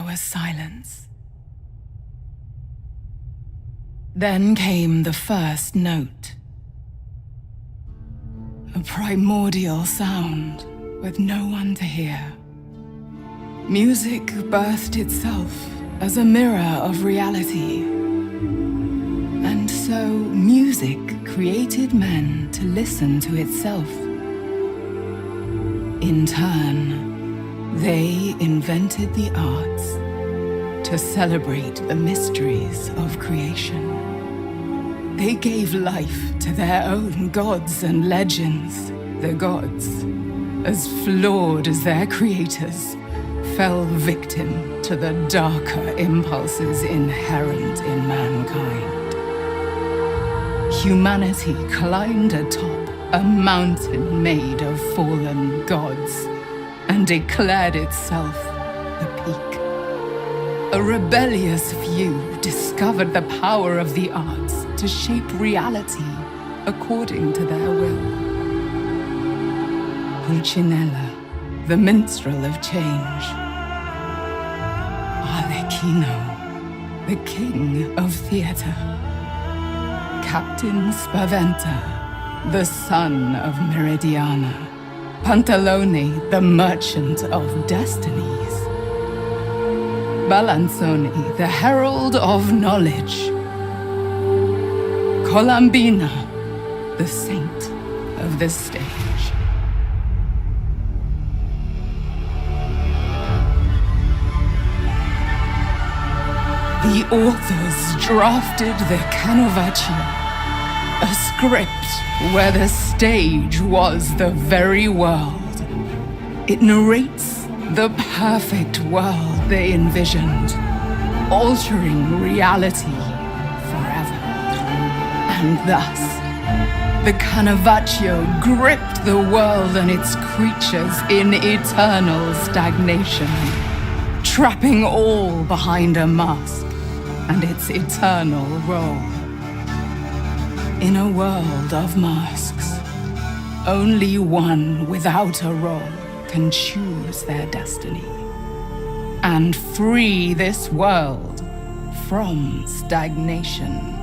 was silence. Then came the first note. A primordial sound with no one to hear. Music birthed itself as a mirror of reality. And so music created men to listen to itself. In turn, they invented the arts to celebrate the mysteries of creation. They gave life to their own gods and legends. The gods, as flawed as their creators, fell victim to the darker impulses inherent in mankind. Humanity climbed atop a mountain made of fallen gods and declared itself the peak. A rebellious few discovered the power of the arts to shape reality according to their will. Pulcinella, the minstrel of change. Arlecchino, the king of theater. Captain Spaventa, the son of Meridiana. Pantalone, the merchant of destinies. Balanzoni, the herald of knowledge. Colombina, the saint of the stage. The authors drafted the Canovaccio, a script where the stage was the very world. It narrates the perfect world they envisioned, altering reality forever. And thus, the Canovaccio gripped the world and its creatures in eternal stagnation, trapping all behind a mask and its eternal role. In a world of masks, only one without a role can choose their destiny and free this world from stagnation.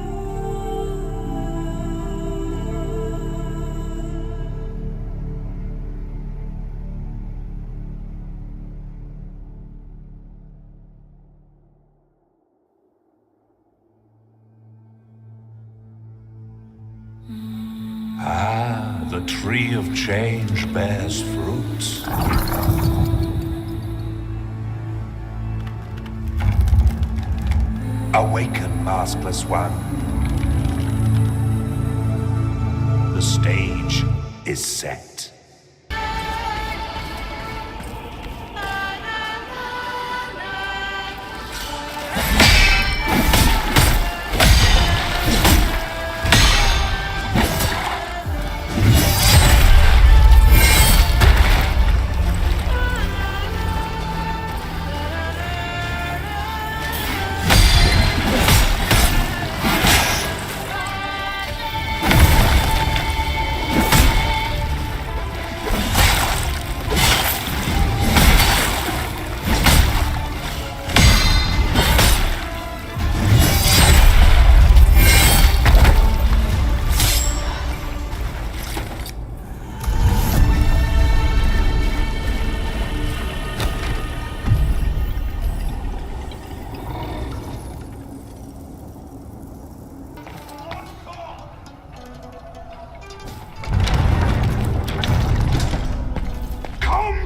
The tree of change bears fruit. Awaken, maskless one. The stage is set.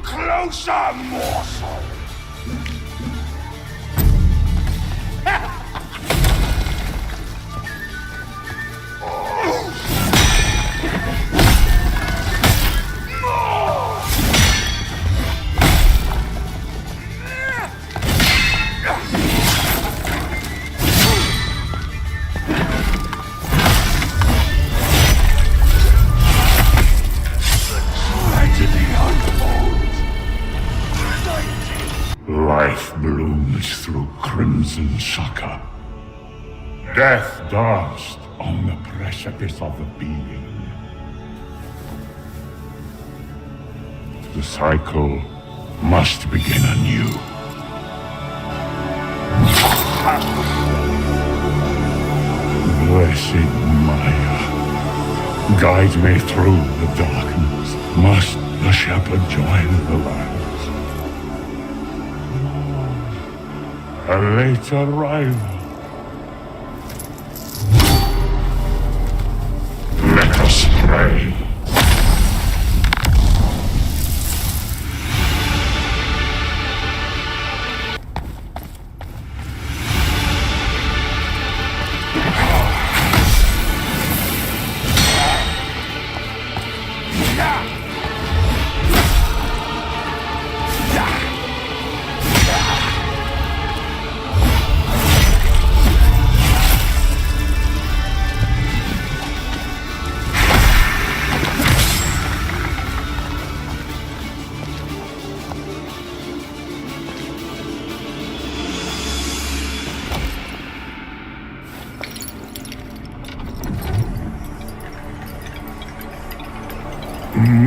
Closer, morsel! Life blooms through crimson sucker. Death danced on the precipice of the being. The cycle must begin anew. Blessed Maya, guide me through the darkness. Must the shepherd join the lands? A late arrival. Let us pray.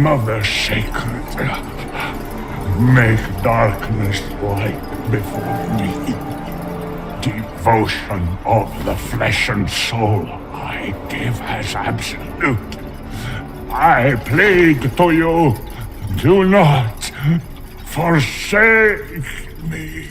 Mother Sacred, make darkness light before me. Devotion of the flesh and soul I give as absolute. I plead to you, do not forsake me.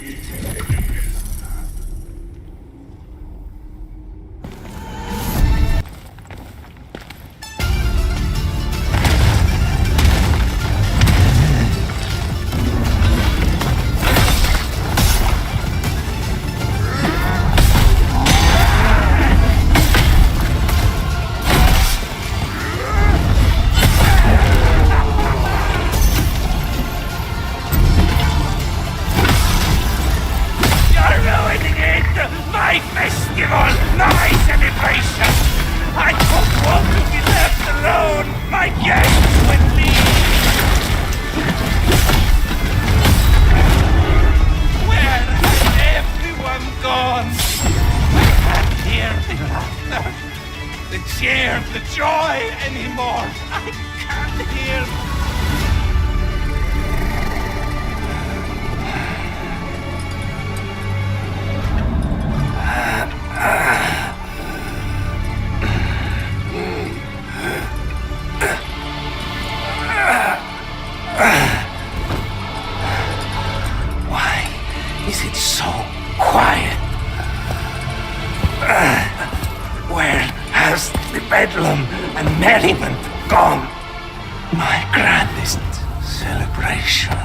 My festival, my celebration! I don't want to be left alone! My guests will leave! Where has everyone gone? I can't hear the laughter, the cheer, the joy anymore! I can't hear... Why is it so quiet? Where has the bedlam and merriment gone? My grandest celebration.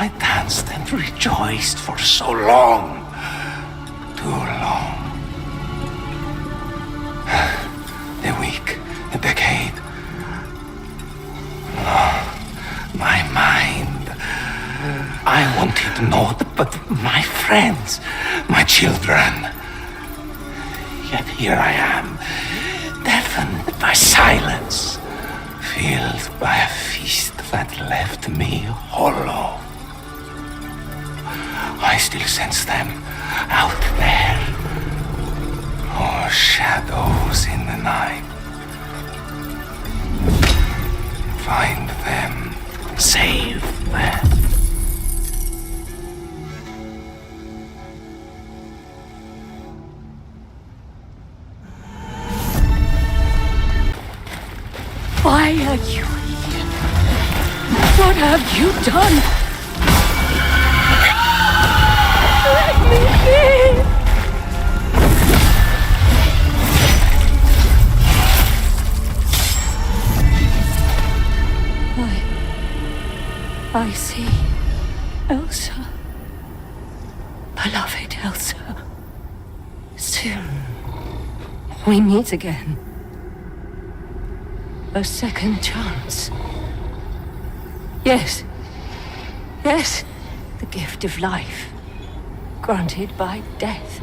I danced and rejoiced for so long. Too long. The weak, the decayed. Oh, my mind. I wanted naught but my friends, my children. Yet here I am, deafened by silence, filled by a feast that left me hollow. I still sense them out there. Oh, shadows in the night. Find them, save them. Why are you here? What have you done? Let me be! I see Elsa. Beloved Elsa. Soon we meet again. A second chance. Yes. Yes. The gift of life. Granted by death.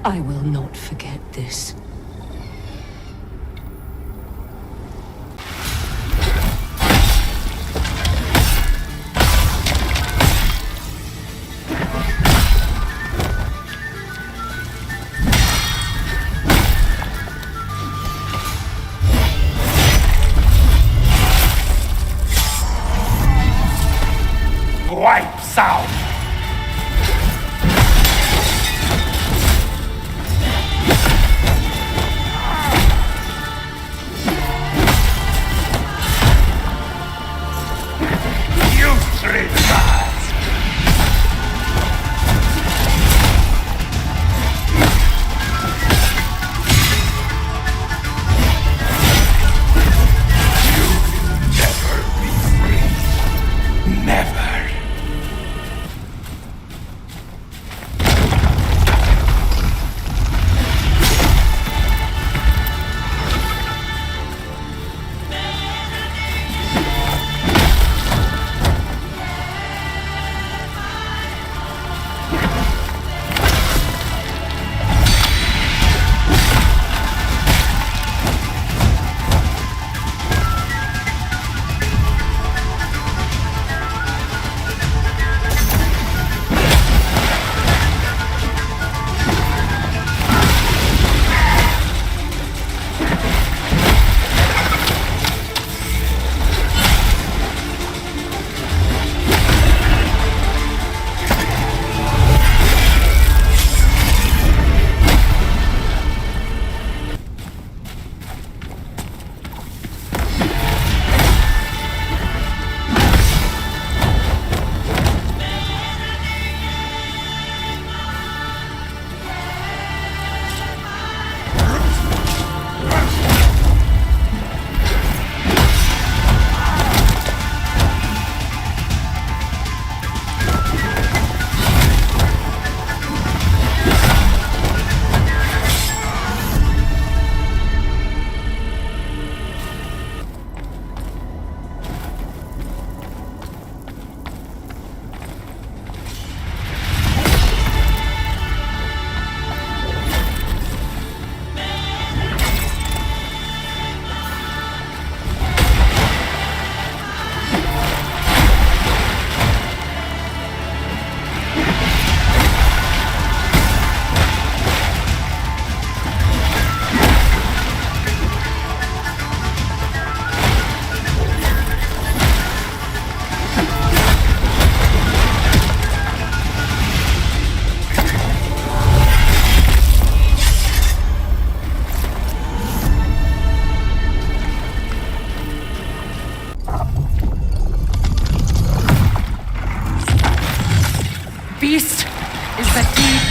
I will not forget this.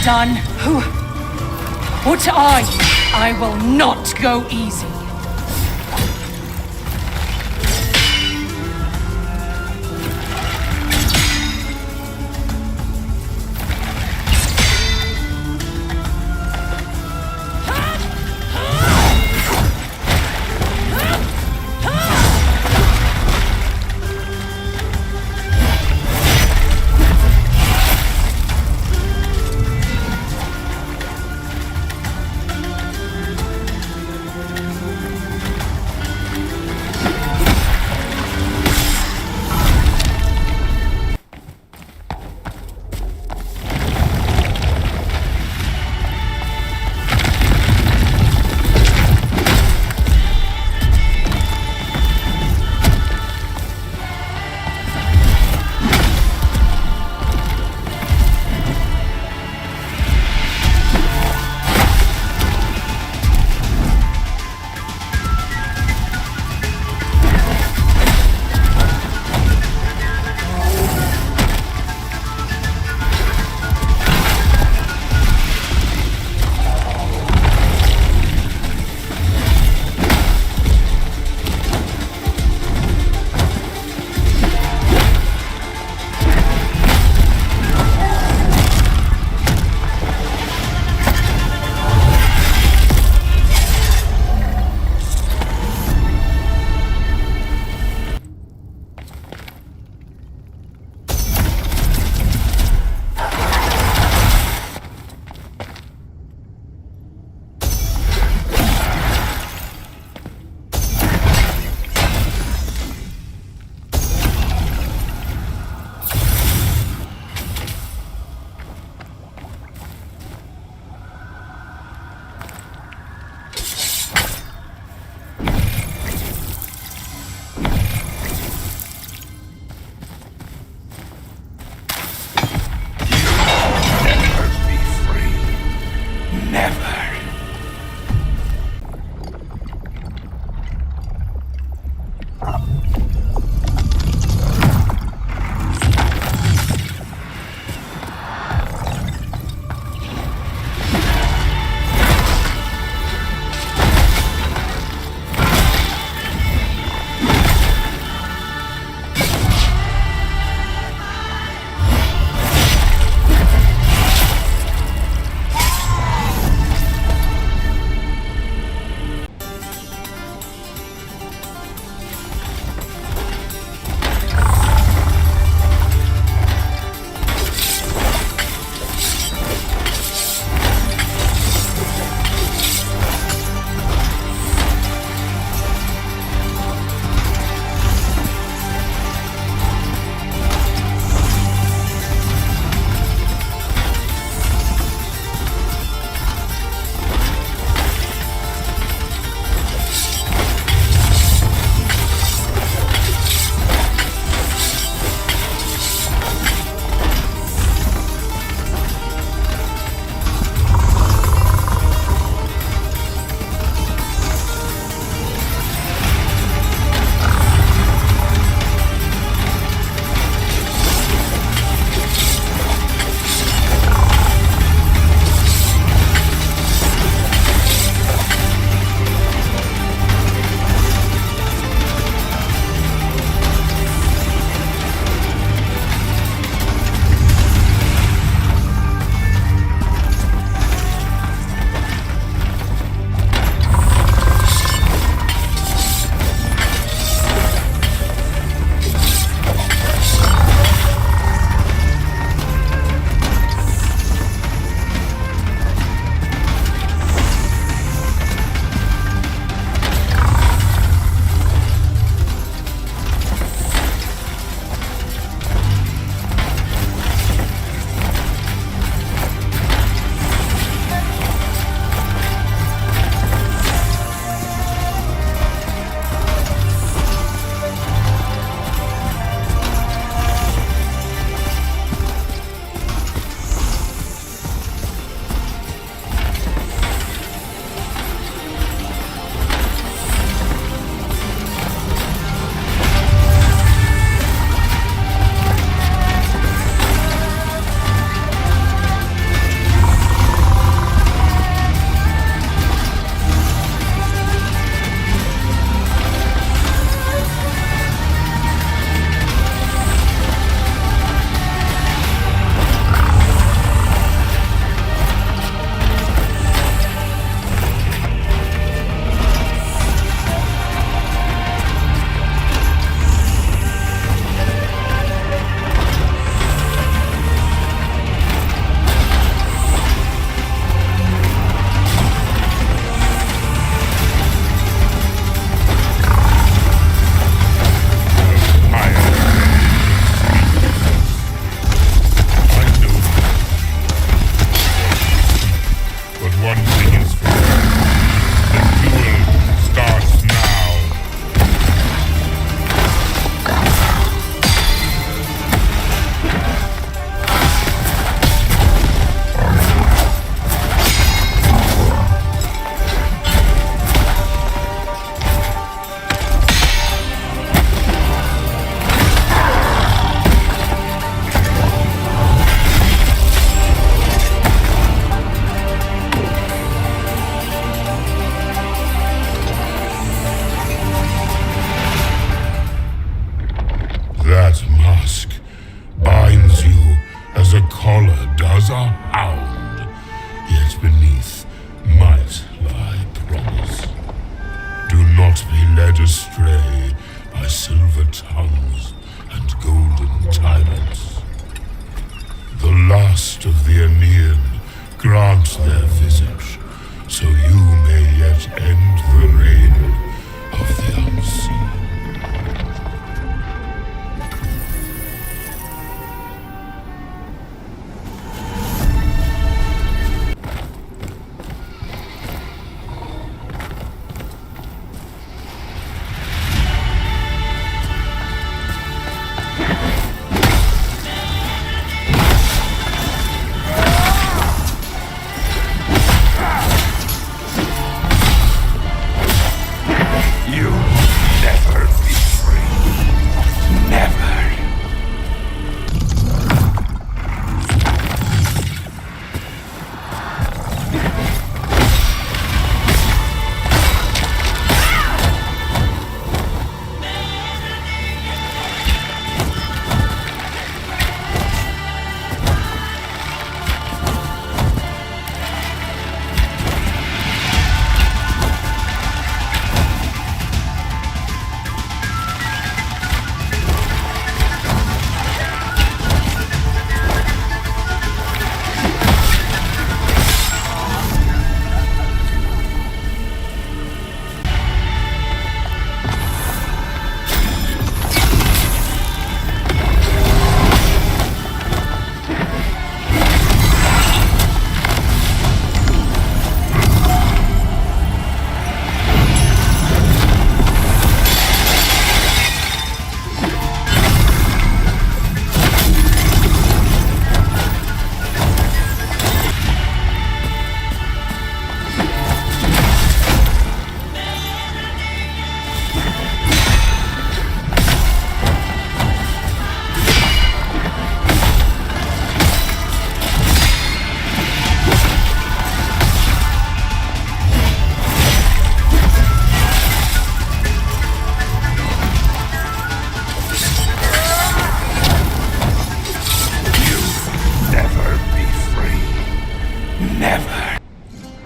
son. Who? What are you? I will not go easy.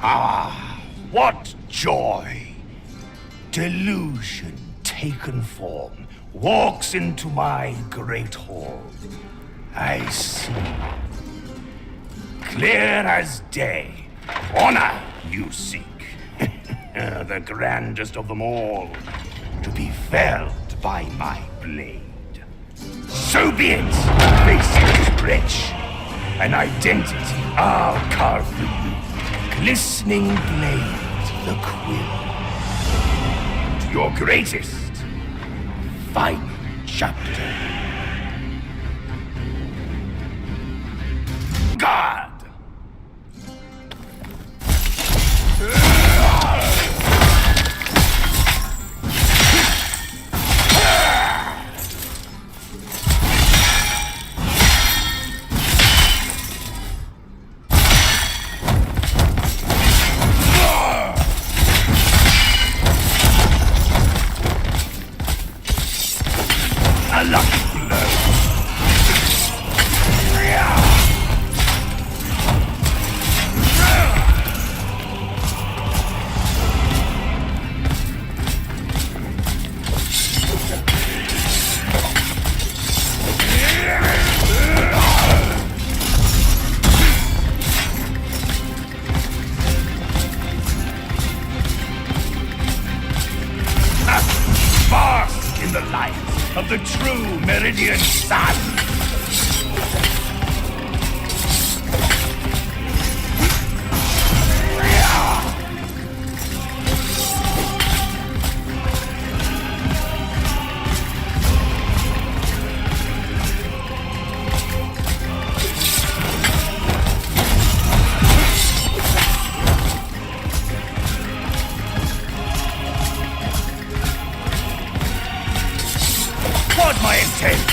Ah, what joy! Delusion taken form walks into my great hall. I see. Clear as day. Honor you seek. The grandest of them all. To be felled by my blade. So be it. Face is rich. An identity I'll carve for you. Glistening blade, the quill. To your greatest, final chapter. God! A lucky blow. Bask in the light of the true Meridian Sun. What's my intent?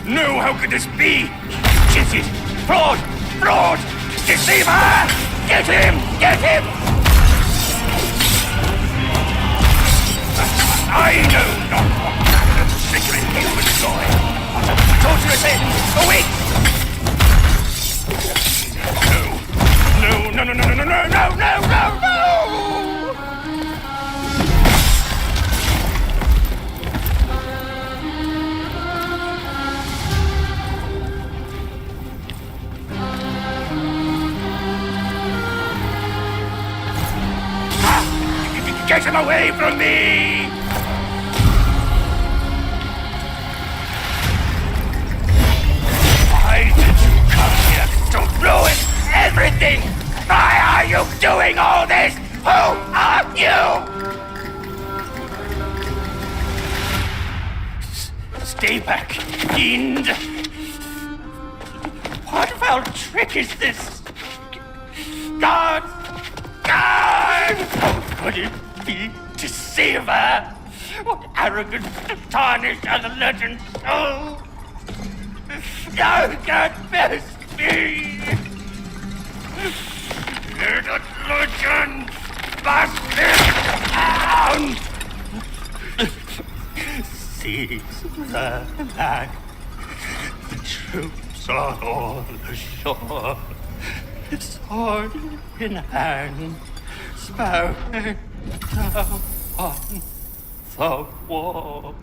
No, how could this be? Cheated! Fraud! Fraud! Deceiver! Get him! Get him! I know not what kind of trickery you enjoy. Torturous end! Await! No, no, no, no, no, no, no, no, no, no, no! Get him away from me! Why did you come here to ruin everything? Why are you doing all this? Who are you? Stay back, fiend! What foul trick is this? God! God! Could it be deceiver? What arrogance to tarnish other legends so? Thou can't best be! Little legend must be down! Seize the land. The troops are all ashore. Sword in hand. Spouting down on the wall.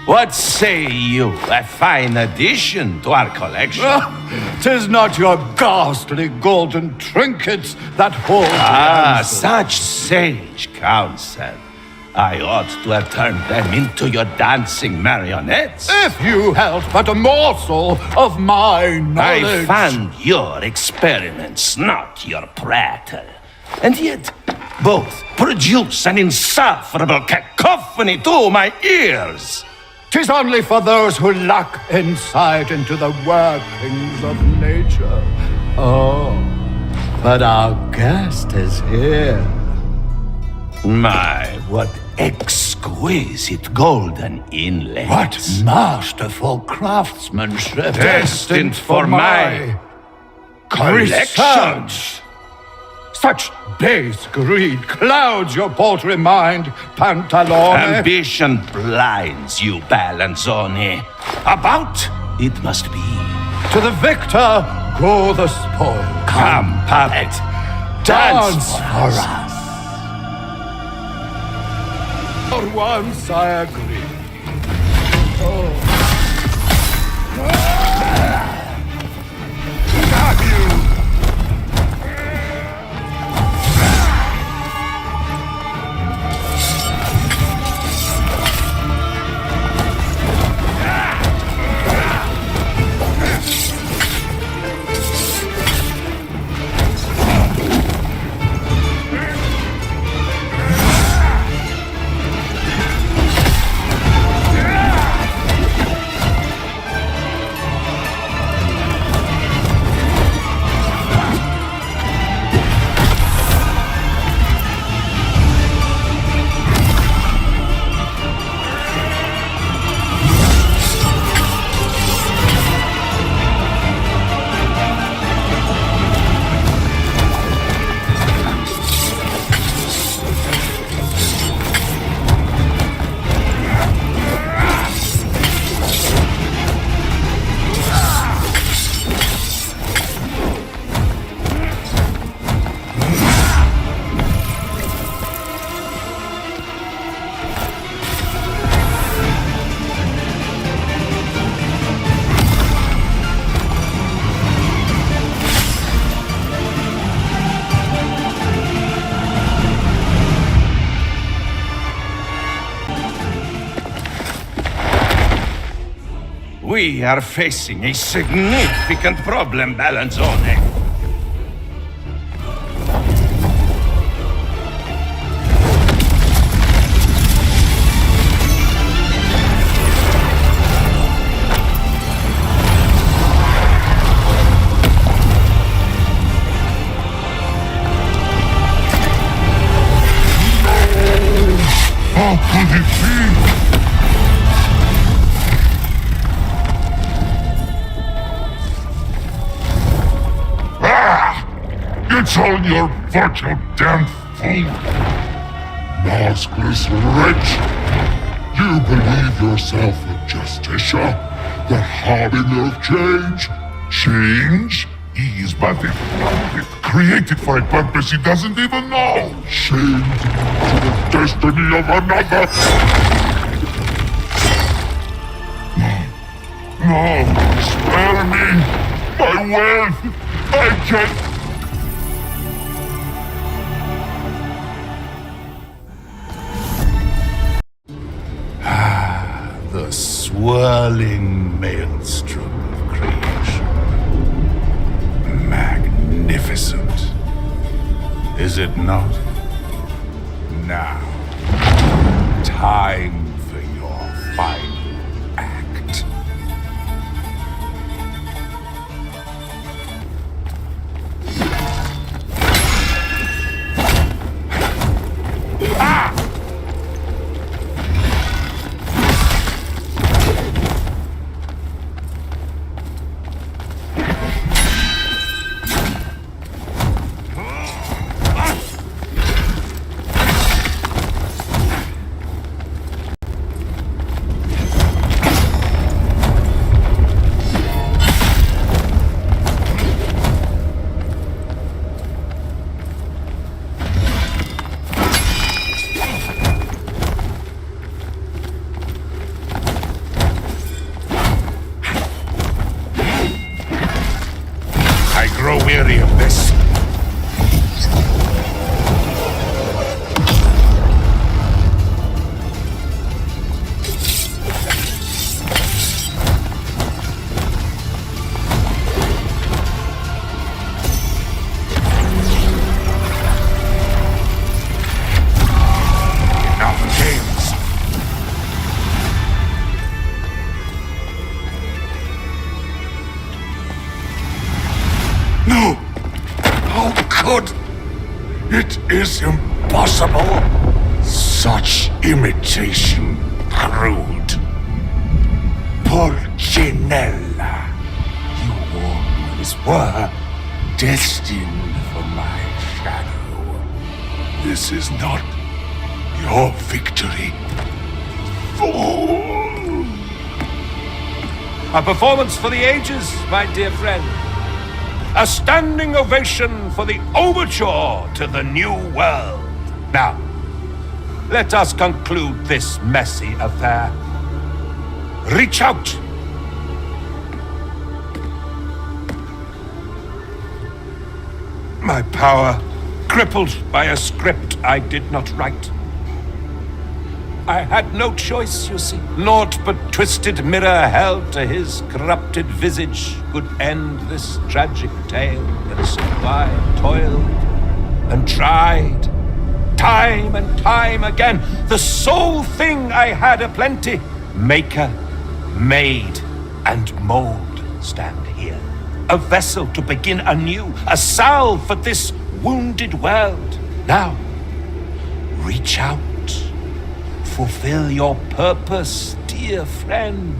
What say you? A fine addition to our collection. 'Tis not your ghastly golden trinkets that hold the answer. Such sage counsel. I ought to have turned them into your dancing marionettes. If you held but a morsel of my I knowledge. fund your experiments, not your prattle. And yet, both produce an insufferable cacophony to my ears. 'Tis only for those who lack insight into the workings of nature. Oh, but our guest is here. My, what exquisite golden inlays. What masterful craftsmanship. Destined for my collection. research. Such base greed clouds your paltry mind, Pantalone. Ambition blinds you, Balanzoni. About it must be. To the victor go the spoil. Come, puppet, Dance for us. For once I agree. Got you! We are facing a significant problem, Balanzone. How could it be? It's on your virtual damn fool! Maskless wretch! You believe yourself a Justicia, the harbinger of change? Change? He is but a puppet, created for a purpose he doesn't even know! Chained to the destiny of another! No, spare me! My wealth! I can't... The swirling maelstrom of creation. Magnificent. Is it not? Now, time for your final No! How could? It is impossible. Such imitation crude. Pulcinella, you always were destined for my shadow. This is not your victory, fool! A performance for the ages, my dear friend. A standing ovation for the overture to the new world. Now, let us conclude this messy affair. Reach out. My power crippled by a script I did not write. I had no choice, you see. Naught but twisted mirror held to his corrupted visage could end this tragic tale. And so I toiled and tried, time and time again. The sole thing I had aplenty, maker, made, and mold stand here. A vessel to begin anew, a salve for this wounded world. Now, reach out. Fulfill your purpose, dear friend.